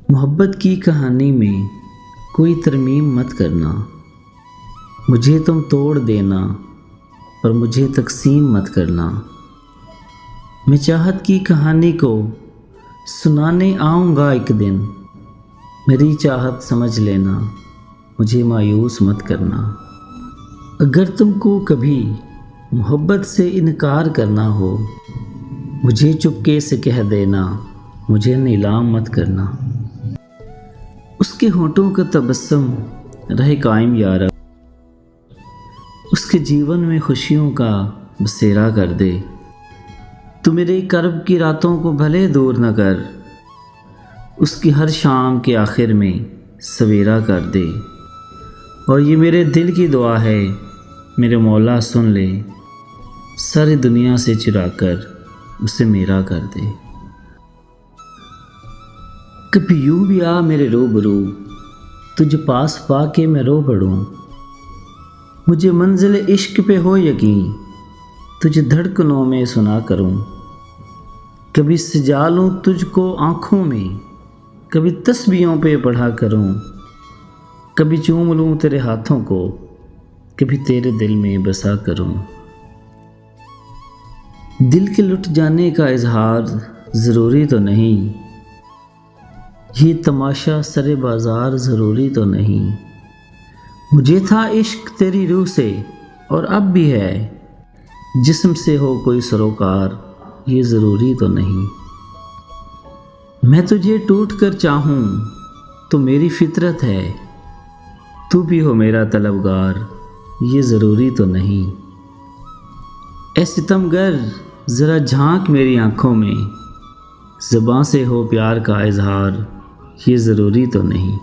محبت کی کہانی میں کوئی ترمیم مت کرنا، مجھے تم توڑ دینا پر مجھے تقسیم مت کرنا۔ میں چاہت کی کہانی کو سنانے آؤں گا ایک دن، میری چاہت سمجھ لینا، مجھے مایوس مت کرنا۔ اگر تم کو کبھی محبت سے انکار کرنا ہو، مجھے چپکے سے کہہ دینا، مجھے نیلام مت کرنا۔ اس کے ہونٹوں کا تبسم رہے قائم یا رب، اس کے جیون میں خوشیوں کا بسیرا کر دے۔ تو میرے کرب کی راتوں کو بھلے دور نہ کر، اس کی ہر شام کے آخر میں سویرا کر دے۔ اور یہ میرے دل کی دعا ہے، میرے مولا سن لے، ساری دنیا سے چرا کر اسے میرا کر دے۔ کبھی یوں بھی آ میرے روبرو، تجھ پاس پا کے میں رو پڑوں۔ مجھے منزل عشق پہ ہو یقین، تجھ دھڑکنوں میں سنا کروں۔ کبھی سجا لوں تجھ کو آنکھوں میں، کبھی تسبیحوں پہ پڑھا کروں۔ کبھی چوم لوں تیرے ہاتھوں کو، کبھی تیرے دل میں بسا کروں۔ دل کے لٹ جانے کا اظہار ضروری تو نہیں، یہ تماشا سر بازار ضروری تو نہیں۔ مجھے تھا عشق تیری روح سے اور اب بھی ہے، جسم سے ہو کوئی سروکار یہ ضروری تو نہیں۔ میں تجھے ٹوٹ کر چاہوں تو میری فطرت ہے، تو بھی ہو میرا طلبگار یہ ضروری تو نہیں۔ اے ستمگر ذرا جھانک میری آنکھوں میں، زباں سے ہو پیار کا اظہار یہ ضروری تو نہیں۔